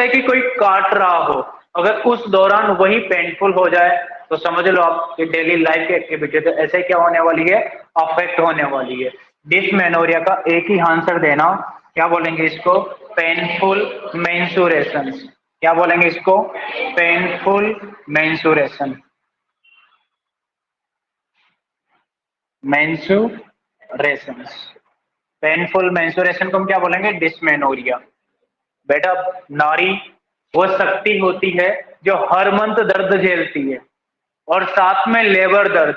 है कि कोई काट रहा हो, अगर उस दौरान वही पेनफुल हो जाए तो समझ लो आपकी डेली लाइफ की एक्टिविटी तो ऐसे क्या होने वाली है, अफेक्ट होने वाली है। डिसमेनोरिया का एक ही आंसर देना, क्या बोलेंगे इसको, पेनफुल मेंसुरेशन। क्या बोलेंगे इसको, painful mensuration. Mensuration, painful mensuration को हम क्या बोलेंगे, डिसमेनोरिया। बेटा नारी वो शक्ति होती है जो हर मंथ दर्द झेलती है और साथ में लेबर दर्द,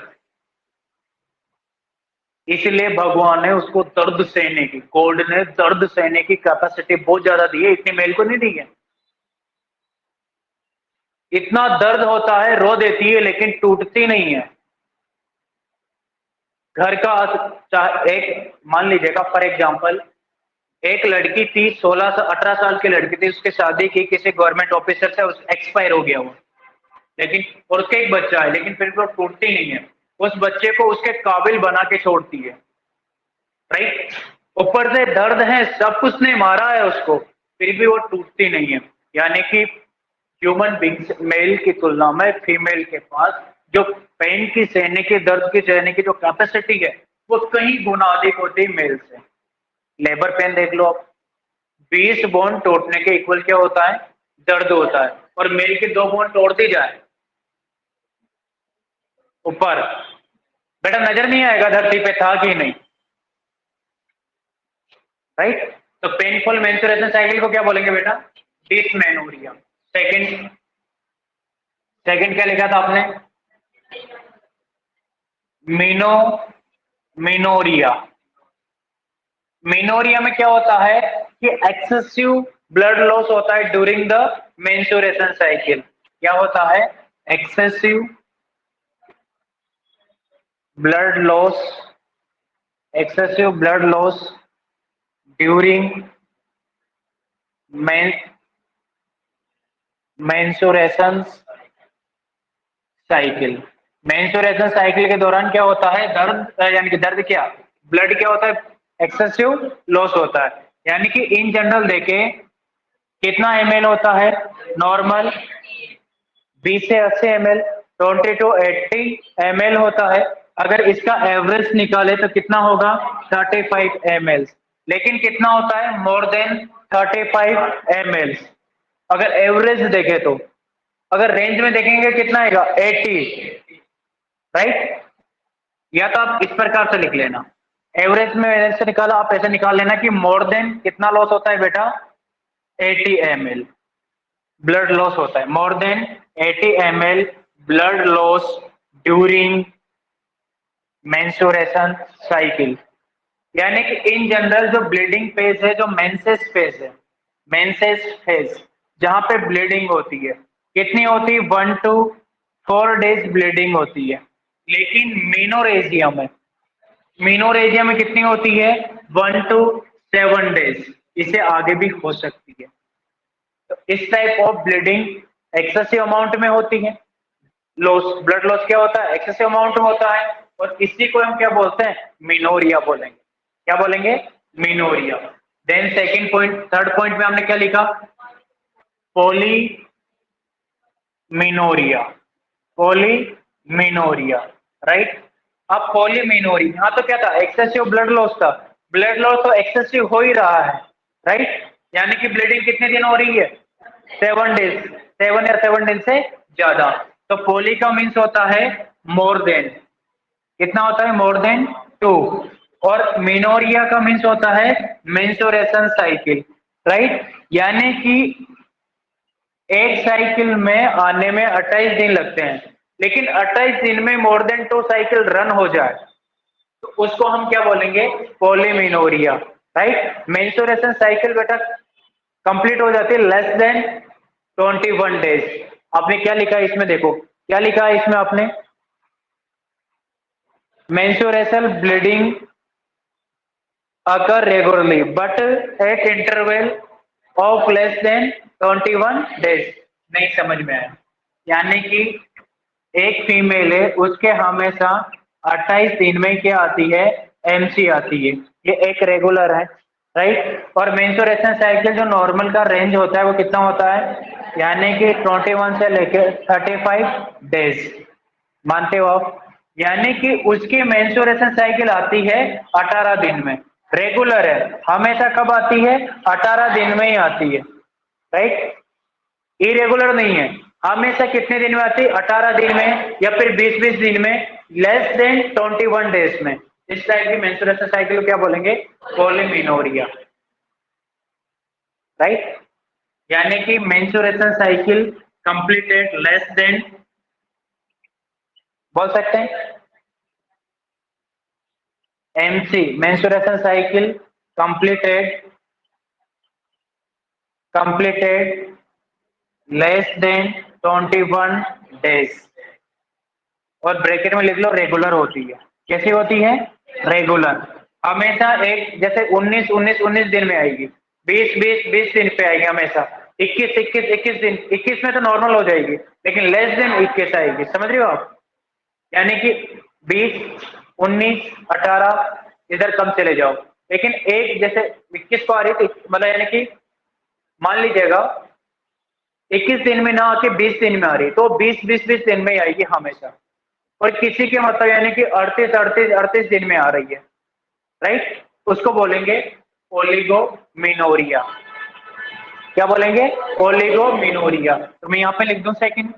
इसलिए भगवान ने उसको दर्द सहने की, गॉड ने दर्द सहने की कैपेसिटी बहुत ज्यादा दी है, इतनी मेल को नहीं दी है। इतना दर्द होता है, रो देती है लेकिन टूटती नहीं है। घर का एक मान लीजिएगा फॉर एग्जांपल, एक लड़की थी 16 से 18 साल की लड़की थी, उसकी शादी की किसी गवर्नमेंट ऑफिसर से, उस एक्सपायर हो गया वो, लेकिन और उसके एक बच्चा है, लेकिन फिर वो टूटती नहीं है। उस बच्चे को उसके काबिल बना के छोड़ती है, राइट। ऊपर से दर्द है, सब कुछ ने मारा है उसको, फिर भी वो टूटती नहीं है। यानी कि ह्यूमन बींग्स मेल की तुलना में फीमेल के पास जो पेन की सहने की, दर्द की सहने की जो कैपेसिटी है वो कहीं गुना अधिक होती है मेल से। लेबर पेन देख लो आप, 20 बोन टूटने के इक्वल क्या होता है, दर्द होता है, और मेल के 2 बोन तोड़ दी जाए ऊपर, बेटा नजर नहीं आएगा धरती पे था कि नहीं, राइट। तो पेनफुल मेंस्ट्रुएशन साइकिल को क्या बोलेंगे बेटा, डिसमेनोरिया। सेकंड, सेकंड क्या लिखा था आपने, मीनो मिनोरिया। मिनोरिया में क्या होता है कि एक्सेसिव ब्लड लॉस होता है ड्यूरिंग द मेंस्ट्रुएशन साइकिल। क्या होता है, excessive blood loss, excessive blood loss during menstruation cycle. Menstruation cycle के दौरान क्या होता है, दर्द, यानी कि दर्द क्या, ब्लड क्या होता है, एक्सेसिव लॉस होता है। यानी कि इन जनरल देखे कितना एमएल होता है, नॉर्मल 20 से 80 एमएल, 20 to 80 एमएल होता है। अगर इसका एवरेज निकाले तो कितना होगा, 35 एमएल। लेकिन कितना होता है, मोर देन 35 एमएल अगर एवरेज देखे तो। अगर रेंज में देखेंगे कितना आएगा, 80, राइट। या तो आप इस प्रकार से लिख लेना, एवरेज में ऐसे निकाला, आप ऐसे निकाल लेना कि मोर देन कितना लॉस होता है बेटा, 80 एमएल ब्लड लॉस होता है, more than 80 ML blood loss during menstruation cycle. यानी कि इन जनरल जो ब्लीडिंग फेज है, जो मेंसेस फेज है, मेंसेस फेज जहां पे ब्लीडिंग होती है, कितनी होती है, 1 to 4 डेज ब्लीडिंग होती है। लेकिन मीनोरेजिया में, मीनोरेजिया में कितनी होती है, 1 to 7 डेज, इससे आगे भी हो सकती है। तो इस type of bleeding excessive amount में होती है। लॉस, ब्लड लॉस क्या होता है, एक्सेसिव अमाउंट में होता है, और इसी को हम क्या बोलते हैं, मिनोरिया बोलेंगे। क्या बोलेंगे, menorrhoea. Then second point, third point में हमने क्या लिखा, polymenorrhoea, polymenorrhoea, right. अब पॉली मिनोरिया, यहाँ तो क्या था, एक्सेसिव ब्लड लॉस था, ब्लड लॉस तो एक्सेसिव हो ही रहा है, राइट। यानी कि ब्लीडिंग कितने दिन हो रही है, 7 डेज, 7 या 7 दिन से ज्यादा। तो पोली का मीन्स होता है मोर देन, कितना होता है, मोर देन 2। और मिनोरिया का मीन्स होता है मेंस्ट्रुएशन साइकिल, राइट। यानी कि एक साइकिल में आने में 28 दिन लगते हैं, लेकिन 28 दिन में मोर देन 2 साइकिल रन हो जाए तो उसको हम क्या बोलेंगे, पॉलीमिनोरिया, राइट। मेंस्ट्रुएशन साइकिल बेटा कंप्लीट हो जाती है लेस देन 21 डेज। आपने क्या लिखा है इसमें, देखो क्या लिखा है इसमें आपने, menstruation bleeding occur regularly but at interval of less than 21 days। नहीं समझ में आया, यानी कि एक फीमेल है, उसके हमेशा 28 दिन में क्या आती है, एमसी आती है, ये एक रेगुलर है, राइट। और मेंस्ट्रुएशन साइकिल जो नॉर्मल का रेंज होता है वो कितना होता है, यानी कि 21 से लेकर 35 डेज, मानते हो आप? यानी कि उसकी मेंस्ट्रुएशन साइकिल आती है 18 दिन में, रेगुलर है, हमेशा कब आती है, 18 दिन में ही आती है, राइट। इरेगुलर नहीं है, हमेशा कितने दिन में आती है, 18 दिन में या फिर 20-20 दिन में, लेस देन 21 डेज में। इस टाइप की मेंस्ट्रुएशन साइकिल क्या बोलेंगे, पॉलीमेनोरिया, राइट। यानी कि menstruation cycle completed less than, बोल सकते हैं MC, menstruation cycle completed less than 21 days, और ब्रैकेट में लिख लो रेगुलर होती है। कैसी होती है, रेगुलर, हमेशा एक जैसे 19 दिन में आएगी, 20 दिन पे आएगी, हमेशा 21 दिन, 21 में तो नॉर्मल हो जाएगी, लेकिन लेस देन 21 आएगी, समझ रहे हो आप? यानी कि 20, 19, 18 इधर कम चले जाओ, लेकिन एक जैसे 21 को आ रही थी, मतलब यानी कि मान लीजिएगा 21 दिन में ना आके 20 दिन में आ रही, तो 20 दिन में ही आएगी हमेशा। और किसी के मतलब यानी कि 38 दिन में आ रही है, राइट, उसको बोलेंगे ओलिगोमिनोरिया। क्या बोलेंगे, ओलिगोमिनोरिया। तो मैं यहाँ पे लिख दूं सेकंड,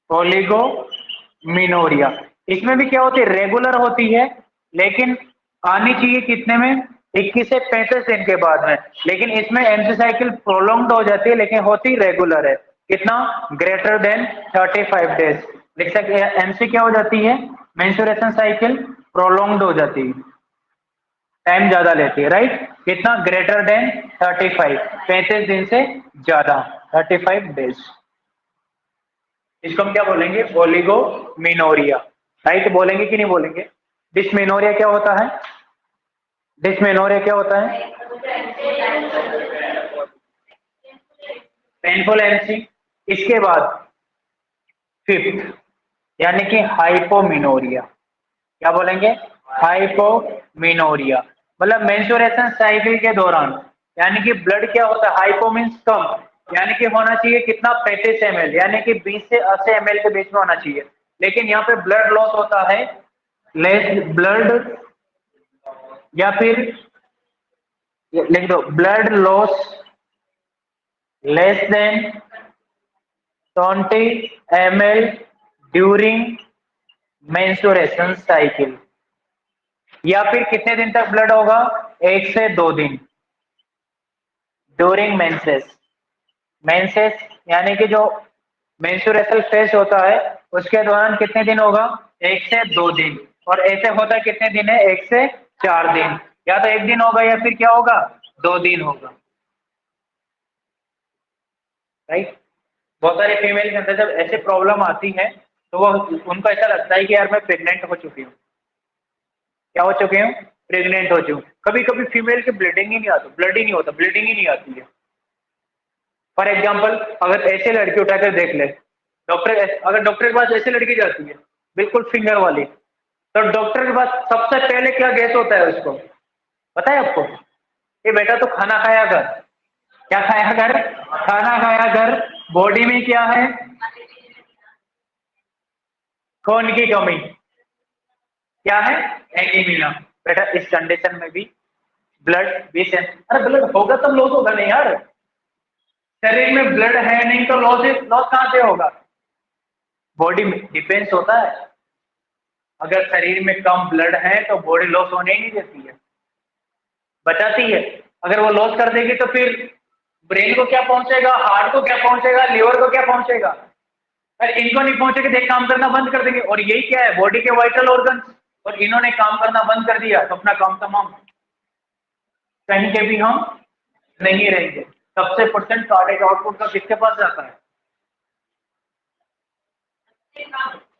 ओलिगोमिनोरिया। इसमें भी क्या होती है, रेगुलर होती है, लेकिन आनी चाहिए कितने में, 21 से 35 दिन के बाद में, लेकिन इसमें एमसी साइकिल प्रोलॉन्ग्ड हो जाती है, लेकिन होती रेगुलर है, कितना, ग्रेटर देन 35 डेज। लिख सकते हैं एमसी क्या हो जाती है, मेंस्ट्रुएशन साइकिल प्रोलॉन्ग्ड हो जाती है, टाइम ज्यादा लेती है, राइट। कितना, ग्रेटर देन 35, 35 दिन से ज्यादा, 35 डेज। इसको हम क्या बोलेंगे, ओलिगोमिनोरिया, राइट। बोलेंगे कि नहीं बोलेंगे? डिस्मेनोरिया क्या होता है, डिस्मेनोरिया क्या होता है, पेनफुल एमसी। इसके बाद फिफ्थ, यानी कि हाइपोमिनोरिया। क्या बोलेंगे, हाइपोमिनोरिया, मतलब मेंस्ट्रुएशन साइकिल के दौरान, यानी कि ब्लड क्या होता है, हाइपो मीन्स कम, यानी कि होना चाहिए कितना, 35 ml, यानी कि 20 से 80 ml के बीच में होना चाहिए, लेकिन यहाँ पे ब्लड लॉस होता है, लेस ब्लड, या फिर लिख दो blood loss less than 20 ml during menstruation cycle, या फिर कितने दिन तक ब्लड होगा, 1 से 2 दिन ड्यूरिंग मेंसेस। मेंसेस यानी कि जो मेंस्ट्रुएशन फेज होता है उसके दौरान कितने दिन होगा, 1 से 2 दिन, और ऐसे होता है कितने दिन है, 1 से 4 दिन, या तो 1 दिन होगा या फिर क्या होगा, 2 दिन होगा, राइट। बहुत सारी फीमेल के अंदर जब ऐसे प्रॉब्लम आती है तो वो उनको ऐसा लगता है कि यार मैं प्रेग्नेंट हो चुकी हूँ, क्या हो चुकी हूँ, प्रेग्नेंट हो चुकी हूँ। कभी कभी फीमेल की ब्लीडिंग ही नहीं आता, ब्लड ही नहीं होता, ब्लीडिंग ही नहीं आती है। फॉर एग्जाम्पल अगर ऐसे लड़की उठाकर देख ले, डॉक्टर, अगर डॉक्टर के पास ऐसे लड़की जाती है बिल्कुल फिंगर वाली, तो डॉक्टर के पास सबसे पहले क्या गेस होता है उसको, पता है आपको, ये बेटा तो खाना खाया कर, क्या खाया कर, खाना खाया कर, बॉडी में क्या है, खून की कमी, क्या है, एनीमिया। बेटा इस कंडीशन में भी ब्लड 20, अरे ब्लड होगा तब लॉस होगा नहीं यार, शरीर में ब्लड है नहीं तो लॉस, लॉस कहां से होगा, बॉडी में डिपेंड्स होता है। अगर शरीर में कम ब्लड है तो बॉडी लॉस होने ही नहीं देती है, बचाती है। अगर वो लॉस कर देगी तो फिर ब्रेन को क्या पहुंचेगा, हार्ट को क्या पहुंचेगा, लिवर को क्या पहुंचेगा, अगर इनको नहीं पहुंचेगा तो काम करना बंद कर देंगे, और यही क्या है, बॉडी के वाइटल ऑर्गन, और इन्होंने काम करना बंद कर दिया तो अपना काम तमाम, कहीं के भी हम नहीं रहेंगे। सबसे परसेंट कार्डियक आउटपुट का किसके पास जाता है,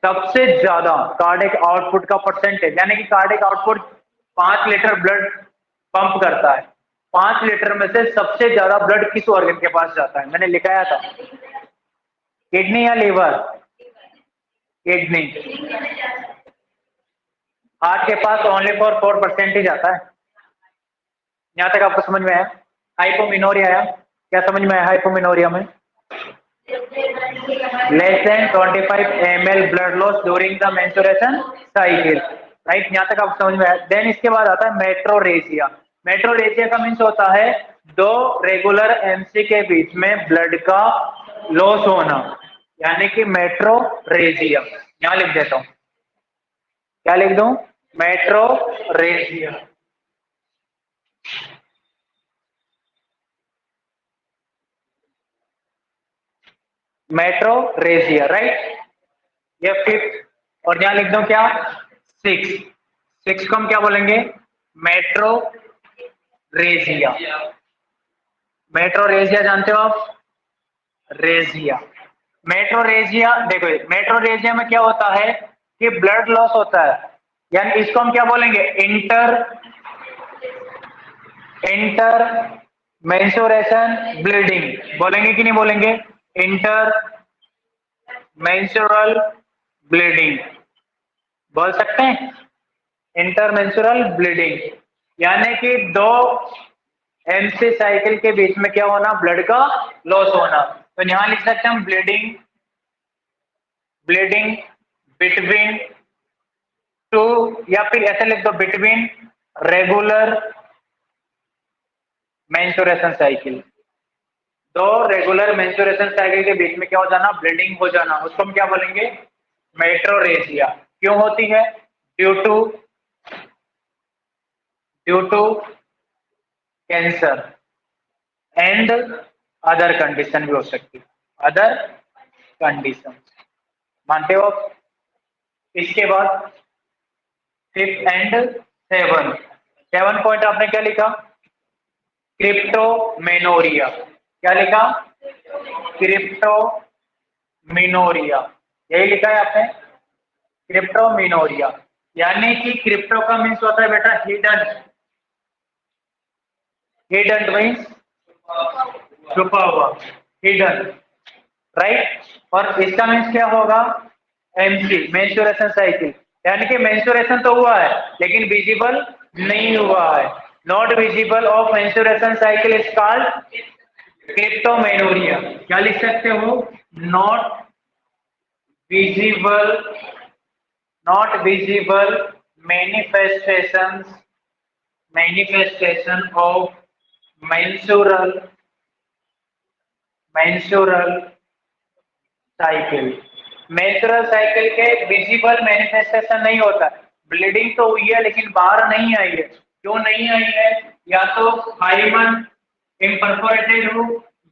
सबसे ज्यादा कार्डियक आउटपुट का परसेंटेज, यानी कि cardiac output 5 litre blood pump करता है, 5 लीटर में से सबसे ज्यादा ब्लड किस ऑर्गन के पास जाता है, मैंने लिखाया था, किडनी या लीवर, किडनी। हार्ट के पास ओनली फॉर 4% ही जाता है, यहाँ तक आपको समझ में आया? हाइपोमिनोरिया आया? क्या समझ में आया हाइपोमिनोरिया में? Less than 25 ml blood loss during the menstruation cycle, right? यहाँ तक आपको समझ में आया? देन इसके बाद आता है मेट्रोरेजिया। मेट्रोरेजिया का मीन्स होता है दो रेगुलर एमसी के बीच में ब्लड का लॉस होना, यानी कि मेट्रोरेजिया। यहाँ लिख देता हूँ, क्या लिख दूं? मेट्रोरेजिया। Metrorrhagia, right? ये फिफ्थ, और यहाँ लिख दो क्या? सिक्स। सिक्स को हम क्या बोलेंगे? मेट्रोरेजिया। मेट्रोरेजिया जानते हो आप? Regia, metrorrhagia. देखो मेट्रोरेजिया में क्या होता है कि ब्लड लॉस होता है, यानी इसको हम क्या बोलेंगे? इंटर मेंस्ट्रुएशन ब्लीडिंग बोलेंगे कि नहीं बोलेंगे? इंटर मेंस्ट्रुअल ब्लीडिंग बोल सकते हैं, इंटरमेंस्ट्रुअल ब्लीडिंग, यानी कि दो एमसी साइकिल के बीच में क्या होना? ब्लड का लॉस होना। तो यहां लिख सकते हैं हम ब्लीडिंग बिटवीन टू, या फिर ऐसे लिख दो बिटवीन रेगुलर मेंस्ट्रुएशन साइकिल। दो रेगुलर मेंस्ट्रुएशन साइकिल के बीच में क्या हो जाना? ब्लीडिंग हो जाना, उसको हम क्या बोलेंगे? मेट्रोरेजिया। क्यों होती है? Due to cancer and other condition भी हो सकती है, अदर कंडीशन। मानते हो आप? इसके बाद fifth and seven, seven point आपने क्या लिखा? क्रिप्टोमेनोरिया। क्या लिखा? क्रिप्टोमिनोरिया, यही लिखा है आपने, क्रिप्टोमिनोरिया। यानी कि क्रिप्टो का मीन्स होता है बेटा हिडन, हिडन मीन्स छुपा हुआ, हिडन, राइट? और इसका मीन्स क्या होगा? एमसी मेंस्ट्रुएशन साइकिल, यानी कि मेंस्ट्रुएशन तो हुआ है लेकिन विजिबल नहीं हुआ है। Not visible of menstruation cycle is called cryptomenorrhoea. क्या लिख सकते हो? Not visible, not visible manifestation of menstrual cycle. Menstrual cycle के विजिबल मैनिफेस्टेशन नहीं होता। ब्लीडिंग तो हुई है लेकिन बाहर नहीं आई है। क्यों नहीं आई है? या तो हाइमन इम्परफोरेटेड हो,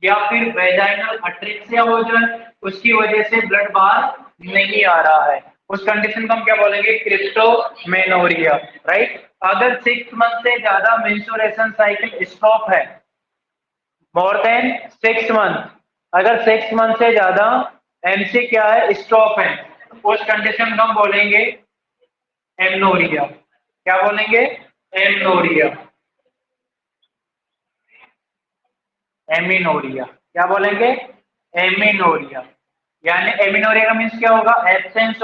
या फिर वेजाइनल अट्रेक्सिया हो जाए, उसकी वजह से ब्लड बाहर नहीं आ रहा है। उस कंडीशन को हम क्या बोलेंगे? क्रिप्टोमेनोरिया, राइट? अगर 6 मंथ से ज्यादा मेंस्ट्रुएशन साइकिल स्टॉप है, मोर देन 6 मंथ, अगर 6 मंथ से ज्यादा एमसी क्या है? स्टॉप है, उस कंडीशन को हम बोलेंगे एमनोरिया। क्या बोलेंगे? Amenorrhoea, amenorrhoea. क्या बोलेंगे? एमिनोरिया। यानी एमिनोरिया का मीन्स क्या होगा? Absence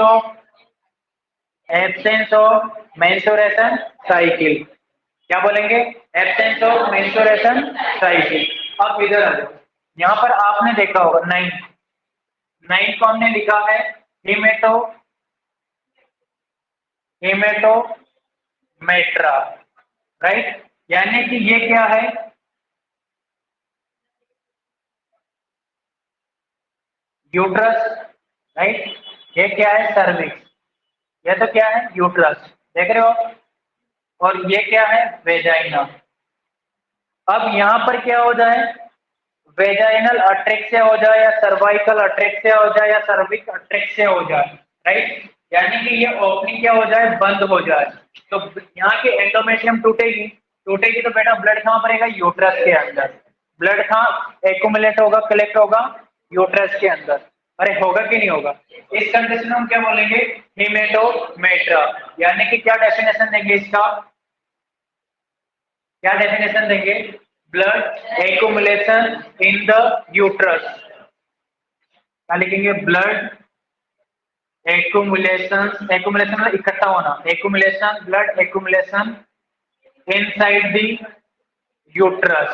of menstruation cycle. क्या बोलेंगे? Absence of menstruation cycle. अब इधर आ जाओ, यहाँ पर आपने देखा होगा नाइन, नाइन को हमने लिखा है हेमेटोमेट्रा, राइट? यानी कि ये क्या है? Uterus, right? ये क्या है? सर्विक्स। ये तो क्या है? यूट्रस, देख रहे हो? और ये क्या है? वेजाइना। अब यहाँ पर क्या हो जाए? वेजाइनल अट्रेक्सिया हो जाए, या सर्वाइकल अट्रेक्सिया हो जाए, या सर्विक अट्रेक्सिया हो जाए, राइट? यानी कि ये ओपनिंग क्या हो जाए? बंद हो जाए। तो यहाँ की एंडोमेट्रियम टूटेगी, टूटेगी तो बेटा ब्लड कहाँ पड़ेगा? यूट्रस के अंदर। ब्लड कहाँ एक्यूमुलेट होगा, कलेक्ट होगा? यूट्रस के अंदर। अरे होगा कि नहीं होगा? इस कंडीशन में हम क्या बोलेंगे? हेमेटोमेट्रा। यानी कि क्या डेफिनेशन देंगे इसका? क्या डेफिनेशन देंगे? Blood accumulation in the uterus. क्या लिखेंगे? ब्लड एक्यूमुलेशन, एक्यूमुलेशन मतलब इकट्ठा होना, accumulation, blood accumulation inside the uterus.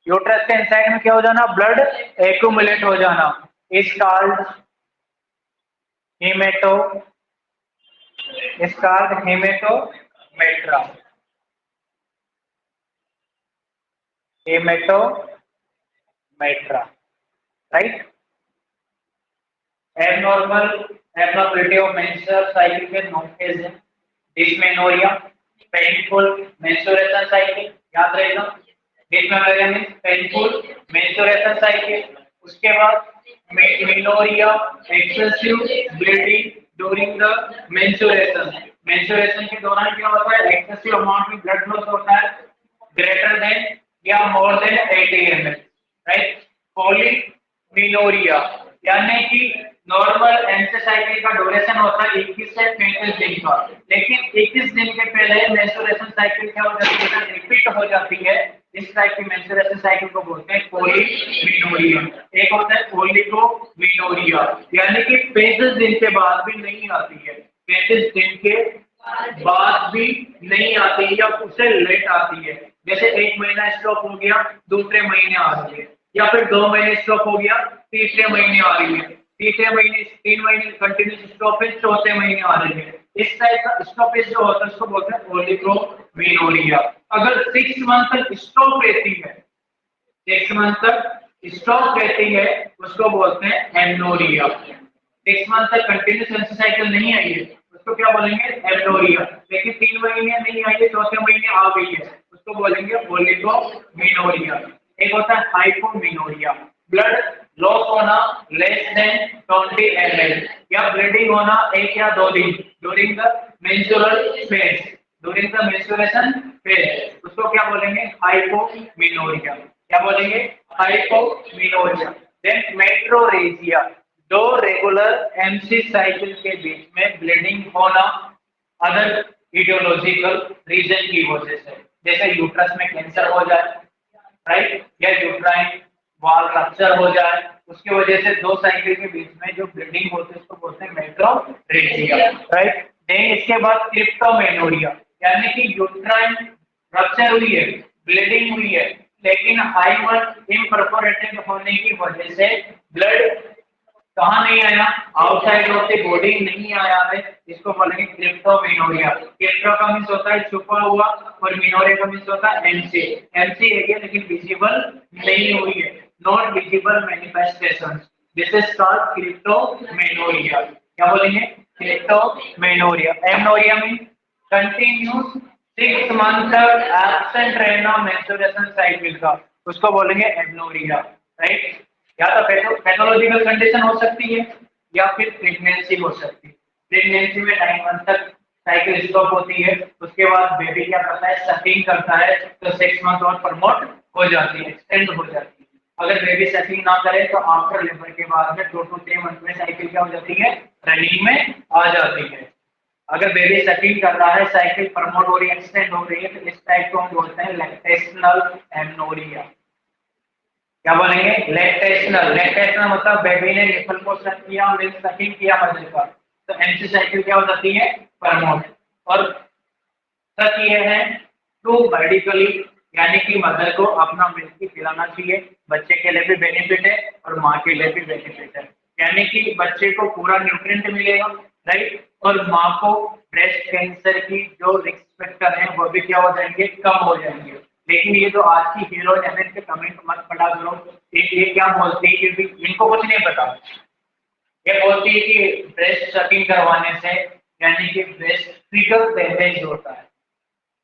Uterus के इनसाइड में क्या हो जाना, ब्लड एक्यूमुलेट हो जाना, is called haemato, is called haematometra, haematometra, right. abnormality of menstrual cycle के नौ फेज है, डिसमेनोरिया, पेनफुल मेंस्ट्रुएशन साइकिल, याद रहेगा, dysmenorrhoea means painful menstruation cycle. उसके बाद menorrhoea, excessive bleeding during the menstruation, menstruation के दौरान क्या होता है, एक्सेसिव अमाउंट में ब्लड लॉस होता है, ग्रेटर देन या more than 80 ml, right. Polymenorrhoea यानी कि नॉर्मल मेंस्ट्रुअल साइकिल का ड्यूरेशन होता है 21 से 35 दिन का, लेकिन 21 दिन के पहले मेंस्ट्रुएशन साइकिल क्या हो जाती है, रिपीट हो जाती है। इस टाइप की मेंस्ट्रुएशन साइकिल को बोलते हैं पॉलीमेनोरिया। एक होता है ओलिगोमेनोरिया यानी कि 35 दिन के बाद भी नहीं आती है, 35 दिन के बाद भी नहीं आती या उससे लेट आती है, जैसे 1 महीना स्टॉप हो गया दूसरे महीने आ रही है, या फिर 2 महीने स्टॉप हो गया तीसरे महीने आ रही है, तीसरे महीने 3 महीने कंटिन्यूस स्टॉपेज चौथे महीने आ रही है। इस टाइप का स्टॉपेज जो होता है उसको बोलते हैं ओलिगोमेनोरिया। अगर 6 मंथ तक स्टॉप रहती है, 6 मंथ तक स्टॉप रहती है उसको बोलते हैं एमनोरिया। 6 मंथ तक कंटिन्यूस मेंस्ट्रुअल साइकिल नहीं आई है उसको क्या बोलेंगे, एमनोरिया। लेकिन 3 महीने नहीं आई है चौथे महीने आ गई है उसको बोलेंगे ओलिगोमेनोरिया। एक होता है हाइपोमेनोरिया, ब्लड लॉस होना लेस देन 20 ml या ब्लीडिंग होना 1 या 2 दिन during the menstrual phase, during the menstruation phase, उसको क्या बोलेंगे, हाइपोमेनोरिया। क्या बोलेंगे, हाइपोमेनोरिया। देन मेट्रोरेजिया, दो रेगुलर एमसी साइकिल के बीच में ब्लीडिंग होना अदर इडियोलॉजिकल रीजन की वजह से, जैसे यूट्रस में कैंसर हो जाए, राइट, या यूट्राइन वॉल रप्चर हो जाए, उसकी वजह से दो साइकिल के बीच में जो ब्लीडिंग होती है उसको बोलते हैं मेट्रोरेजिया, राइट। देन इसके बाद क्रिप्टोमेनोरिया यानी कि यूट्राइन रप्चर हुई है, ब्लीडिंग हुई है, लेकिन हाइमन इम्परफोरेटेड होने की वजह से ब्लड कहाँ नहीं आया, आउटसाइड ऑफ द बॉडी नहीं आया है, इसको बोलेंगे क्रिप्टोमेनोरिया। क्रिप्टो का मींस होता है छुपा हुआ और मेनोरिया का मींस होता है एमसी, एमसी है लेकिन विजिबल नहीं हुई है, not visible manifestation, this is called cryptomenorrhoea. क्या बोलेंगे, cryptomenorrhoea. Amenorrhoea means continuous 6 month तक एब्सेंट रहना मेंस्ट्रुएशन साइकिल का, उसको बोलेंगे एमनोरिया, राइट। या तो पैथोलॉजिकल कंडीशन हो सकती है या फिर प्रेगनेंसी हो सकती है। प्रेगनेंसी में 9 मंथ तक साइकिल स्टॉप होती है, उसके बाद बेबी क्या करता है, सकिंग करता है, तो 6 मंथ और प्रमोट हो जाती है, एक्सटेंड हो जाती है। अगर बेबी सकिंग ना करे तो आफ्टर लेबर के बाद में 2 to 3 मंथ में साइकिल क्या हो जाती है, रनिंग में आ जाती है। अगर बेबी सकिंग कर रहा है, साइकिल प्रमोट हो रही है, एक्सटेंड हो रही है, तो इस टाइप को हम बोलते हैं लैक्टेशनल एमनोरिया। क्या बोलेंगे, लैक्टेशनल। लैक्टेशनल मतलब बेबी ने निपल को सक किया, मिल्क सकिंग किया मदर का, तो एमसी साइकिल क्या हो जाती है, प्रमोट। और सच ये है ट्रू मेडिकली, यानी कि मदर को अपना मिल्क ही पिलाना चाहिए, बच्चे के लिए भी बेनिफिट है और माँ के लिए भी बेनिफिट है, यानी कि बच्चे को पूरा न्यूट्रिएंट मिलेगा, राइट, और माँ को ब्रेस्ट कैंसर की जो रिस्क फैक्टर है वो भी क्या हो जाएंगे, कम हो जाएंगे। लेकिन ये जो आज की हीरोइन है इनके कमेंट मत पढ़ा करो, ये क्या बोलती है कि इनको कुछ नहीं पता, ये बोलती है कि ब्रेस्ट सकिंग करवाने से यानी कि ब्रेस्ट फिगर डैमेज होता है।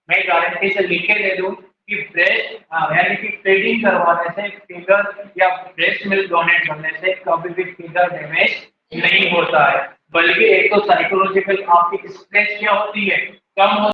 मैं गारंटी से लिख के दे दूं कि ब्रेस्ट यानी कि फीडिंग करवाने से फिगर या ब्रेस्ट मिल्क डोनेट करने से कभी भी फिगर डैमेज नहीं होता है, बल्कि एक तो साइकोलॉजिकल आपकी स्ट्रेस क्या होती है, कम